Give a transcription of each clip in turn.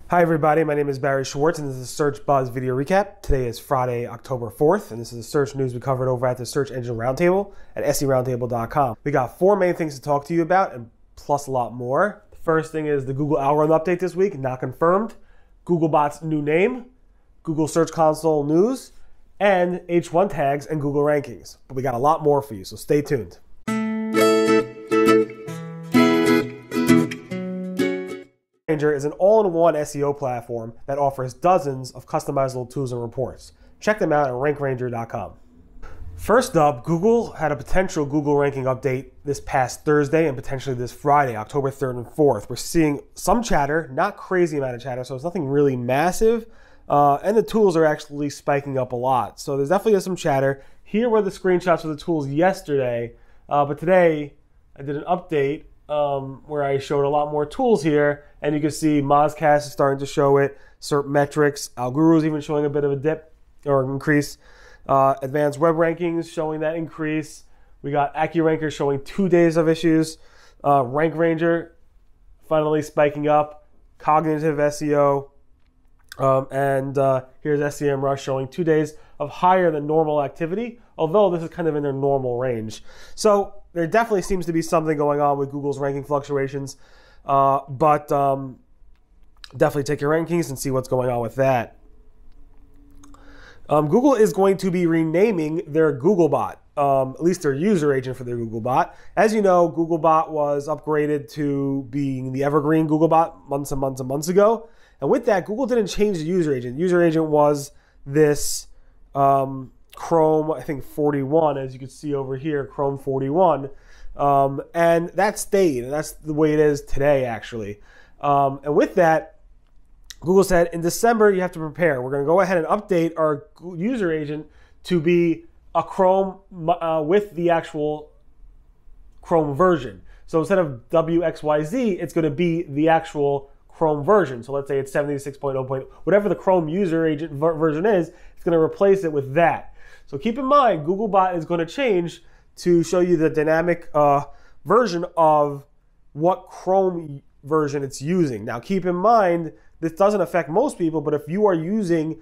Hi everybody, my name is Barry Schwartz and this is a Search Buzz video recap. Today is Friday, October 4th, and this is the search news we covered over at the Search Engine Roundtable at seroundtable.com. We got 4 main things to talk to you about and plus a lot more. The first thing is the Google algorithm update this week, not confirmed, GoogleBot's new name, Google Search Console news, and H1 tags and Google rankings. But we got a lot more for you, so stay tuned. Is an all-in-one SEO platform that offers dozens of customizable tools and reports. Check them out at rankranger.com. First up, Google had a potential Google ranking update this past Thursday and potentially this Friday, October 3rd and 4th. We're seeing some chatter, not crazy amount of chatter, so it's nothing really massive, and the tools are actually spiking up a lot. So there's definitely some chatter. Here were the screenshots of the tools yesterday, but today I did an update where I showed a lot more tools here, and you can see Mozcast is starting to show it, SERP metrics, Alguru is even showing a bit of a dip or increase, advanced web rankings showing that increase. We got AccuRanker showing 2 days of issues, RankRanger finally spiking up, cognitive SEO, and here's SEMrush showing 2 days of higher than normal activity, although this is kind of in their normal range. So there definitely seems to be something going on with Google's ranking fluctuations, but definitely take your rankings and see what's going on with that. Google is going to be renaming their GoogleBot, at least their user agent for their GoogleBot. As you know, GoogleBot was upgraded to being the evergreen GoogleBot months and months and months ago. And with that, Google didn't change the user agent. User agent was this Chrome, I think 41, as you can see over here, Chrome 41. And that stayed, and that's the way it is today, actually. And with that, Google said, in December, you have to prepare. We're going to go ahead and update our user agent to be a Chrome with the actual Chrome version. So instead of WXYZ, it's going to be the actual Chrome version. So let's say it's 76.0. Whatever the Chrome user agent version is, it's going to replace it with that. So keep in mind, GoogleBot is going to change to show you the dynamic version of what Chrome version it's using. Now keep in mind, this doesn't affect most people, but if you are using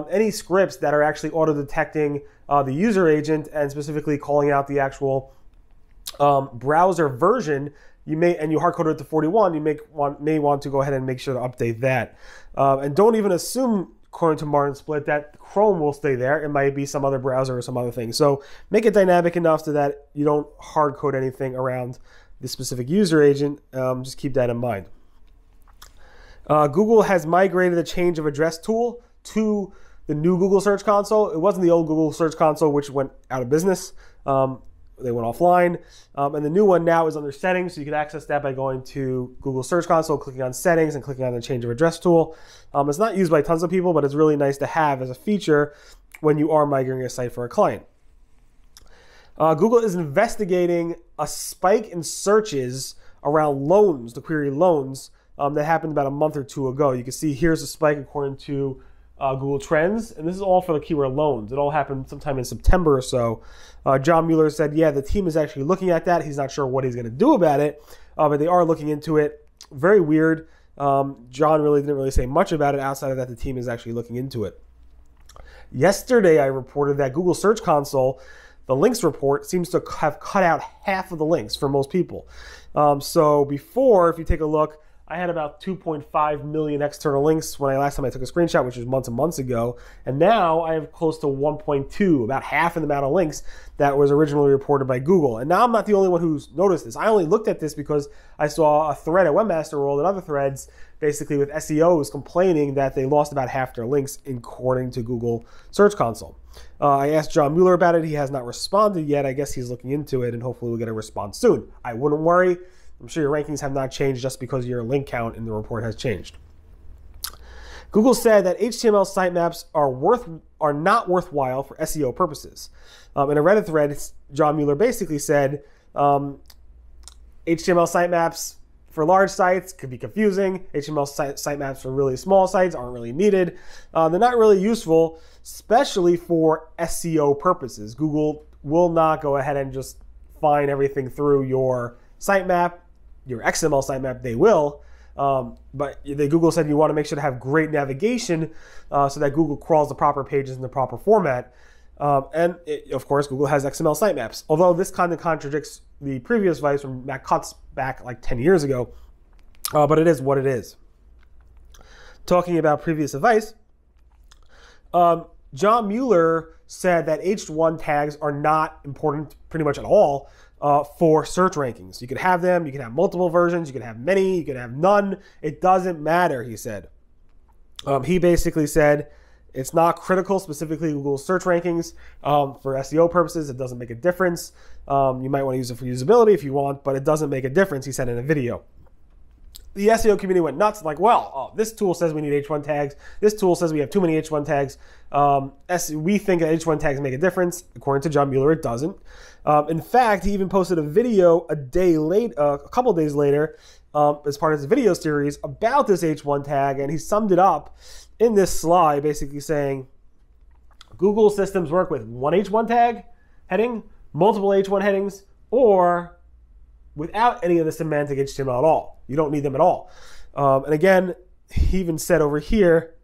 any scripts that are actually auto-detecting the user agent and specifically calling out the actual browser version, you hard-coded it to 41, you may want to go ahead and make sure to update that. And don't even assume, according to Martin Split, that Chrome will stay there. It might be some other browser or some other thing. So make it dynamic enough so that you don't hard-code anything around the specific user agent. Just keep that in mind. Google has migrated the change of address tool to the new Google Search Console. It wasn't the old Google Search Console, which went out of business. They went offline. And the new one now is under settings, so you can access that by going to Google Search Console, clicking on settings, and clicking on the change of address tool. It's not used by tons of people, but it's really nice to have as a feature when you are migrating a site for a client. Google is investigating a spike in searches around loans, to query loans, that happened about a month or two ago. You can see here's a spike according to Google Trends, and this is all for the keyword loans. It all happened sometime in September or so. John Mueller said, yeah, the team is actually looking at that. He's not sure what he's going to do about it, but they are looking into it. Very weird. John really didn't really say much about it outside of that the team is actually looking into it. Yesterday, I reported that Google Search Console, the links report, seems to have cut out half of the links for most people. So before, if you take a look, I had about 2.5 million external links when last time I took a screenshot, which was months and months ago. And now I have close to 1.2, about half of the amount of links that was originally reported by Google. And now I'm not the only one who's noticed this. I only looked at this because I saw a thread at Webmaster World and other threads, basically with SEOs complaining that they lost about half their links according to Google Search Console. I asked John Mueller about it. He has not responded yet. I guess he's looking into it, and hopefully we'll get a response soon. I wouldn't worry. I'm sure your rankings have not changed just because your link count in the report has changed. Google said that HTML sitemaps are not worthwhile for SEO purposes. In a Reddit thread, John Mueller basically said HTML sitemaps for large sites could be confusing. HTML sitemaps for really small sites aren't really needed. They're not really useful, especially for SEO purposes. Google will not go ahead and just find everything through your sitemap, your XML sitemap. They will, But Google said you want to make sure to have great navigation so that Google crawls the proper pages in the proper format. Of course, Google has XML sitemaps. Although this kind of contradicts the previous advice from Matt Cutts back like 10 years ago, but it is what it is. Talking about previous advice, John Mueller said that H1 tags are not important pretty much at all for search rankings. You can have them, you can have multiple versions, you can have many, you can have none. It doesn't matter, he said. He basically said it's not critical, specifically Google search rankings. For SEO purposes, it doesn't make a difference. You might want to use it for usability if you want, but it doesn't make a difference, he said in a video. The SEO community went nuts, like, well, this tool says we need H1 tags. This tool says we have too many H1 tags. We think that H1 tags make a difference. According to John Mueller, it doesn't. In fact, he even posted a video a couple days later as part of his video series about this H1 tag, and he summed it up in this slide, basically saying Google systems work with one H1 tag heading, multiple H1 headings, or without any of the semantic HTML at all. You don't need them at all. And again, he even said over here,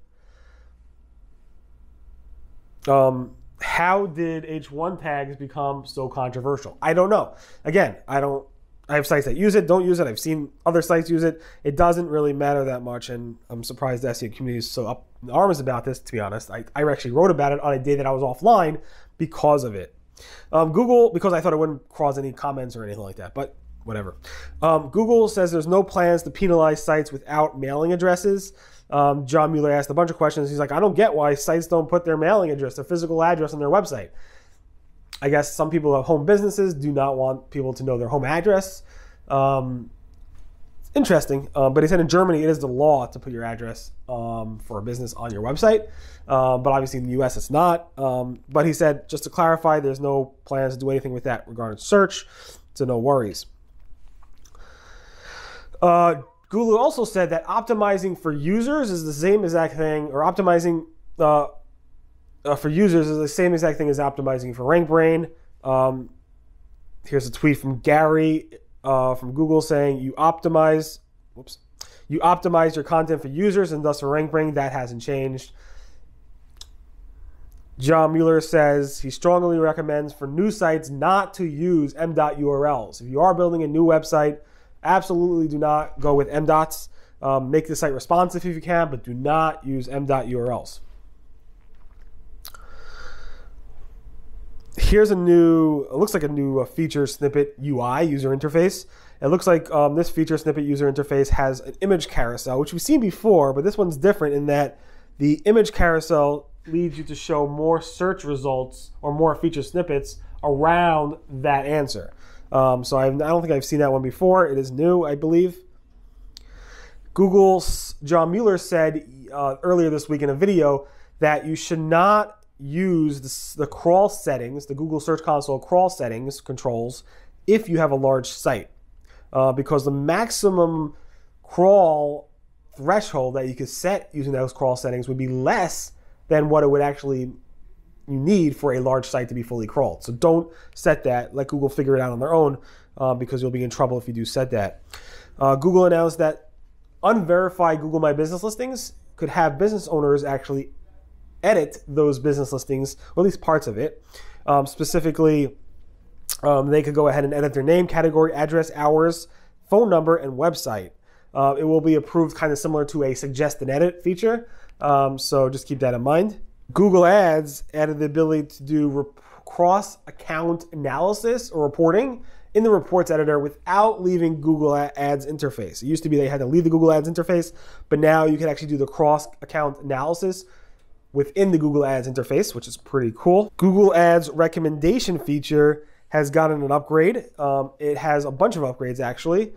how did H1 tags become so controversial? I don't know. Again, I have sites that use it, don't use it. I've seen other sites use it. It doesn't really matter that much, and I'm surprised the SEO community is so up in arms about this, to be honest. I actually wrote about it on a day that I was offline because of it. Google, because I thought it wouldn't cause any comments or anything like that, but whatever. Google says there's no plans to penalize sites without mailing addresses. John Mueller asked a bunch of questions. He's like, I don't get why sites don't put their mailing address, their physical address on their website. I guess some people have home businesses, do not want people to know their home address. Interesting. But he said in Germany, it is the law to put your address for a business on your website. But obviously in the US, it's not. But he said, just to clarify, there's no plans to do anything with that regarding search. So no worries. Google also said that optimizing for users is the same exact thing, or optimizing for users is the same exact thing as optimizing for RankBrain. Here's a tweet from Gary from Google saying you optimize your content for users and thus for RankBrain. That hasn't changed. John Mueller says he strongly recommends for new sites not to use m.urls. If you are building a new website, absolutely do not go with m.dots. Make the site responsive if you can, but do not use m.urls. Here's it looks like a new feature snippet UI user interface. It looks like this feature snippet user interface has an image carousel, which we've seen before, but this one's different in that the image carousel leads you to show more search results or more feature snippets around that answer. So I don't think I've seen that one before. It is new, I believe. Google's John Mueller said earlier this week in a video that you should not use the crawl settings, the Google Search Console crawl settings controls, if you have a large site. Because the maximum crawl threshold that you could set using those crawl settings would be less than what it would actually you need for a large site to be fully crawled. So don't set that. Let Google figure it out on their own because you'll be in trouble if you do set that. Google announced that unverified Google My Business listings could have business owners actually edit those business listings, or at least parts of it. Specifically, they could go ahead and edit their name, category, address, hours, phone number, and website. It will be approved kind of similar to a suggest and edit feature. So just keep that in mind. Google Ads added the ability to do cross-account analysis or reporting in the reports editor without leaving Google Ads interface. It used to be they had to leave the Google Ads interface, but now you can actually do the cross-account analysis within the Google Ads interface, which is pretty cool. Google Ads recommendation feature has gotten an upgrade. It has a bunch of upgrades, actually.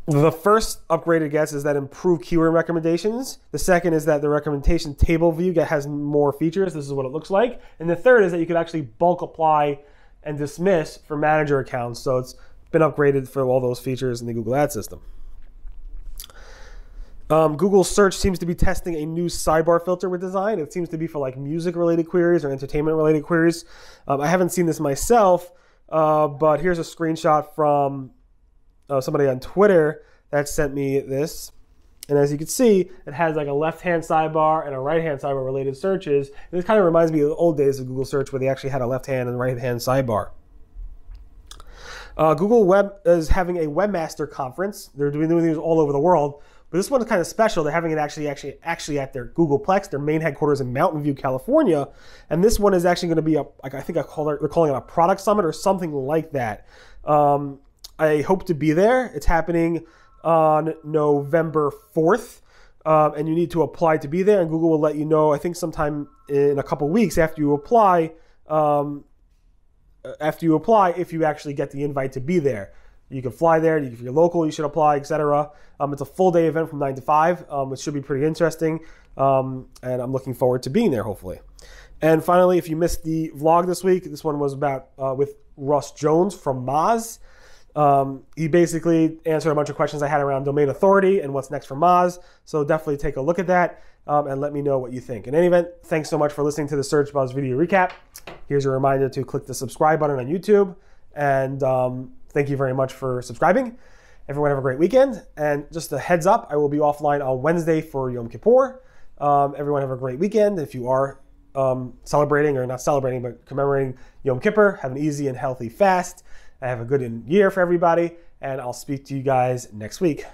The first upgrade it gets is that improved keyword recommendations. The second is that the recommendation table view has more features. This is what it looks like. And the third is that you could actually bulk apply and dismiss for manager accounts. So it's been upgraded for all those features in the Google Ads system. Google Search seems to be testing a new sidebar filter with design. It seems to be for like music-related queries or entertainment-related queries. I haven't seen this myself, but here's a screenshot from somebody on Twitter that sent me this. And as you can see, it has like a left-hand sidebar and a right-hand sidebar related searches. And this kind of reminds me of the old days of Google search where they actually had a left-hand and right-hand sidebar. Google Web is having a Webmaster conference. They're doing these all over the world, but this one is kind of special. They're having it actually at their GooglePlex, their main headquarters in Mountain View, California. And this one is actually going to be they're calling it a product summit or something like that. I hope to be there. It's happening on November 4th, and you need to apply to be there. And Google will let you know, I think sometime in a couple weeks after you apply. If you actually get the invite to be there. You can fly there. If you're local, you should apply, etc. It's a full-day event from 9 to 5, which should be pretty interesting, and I'm looking forward to being there, hopefully. And finally, if you missed the vlog this week, this one was about with Russ Jones from Moz. He basically answered a bunch of questions I had around domain authority and what's next for Moz, so definitely take a look at that and let me know what you think. In any event, thanks so much for listening to the Search Buzz video recap. Here's a reminder to click the subscribe button on YouTube, and thank you very much for subscribing. Everyone have a great weekend, and just a heads up, I will be offline on Wednesday for Yom Kippur. Everyone have a great weekend. If you are celebrating, or not celebrating, but commemorating Yom Kippur, have an easy and healthy fast. Have a good year for everybody, and I'll speak to you guys next week.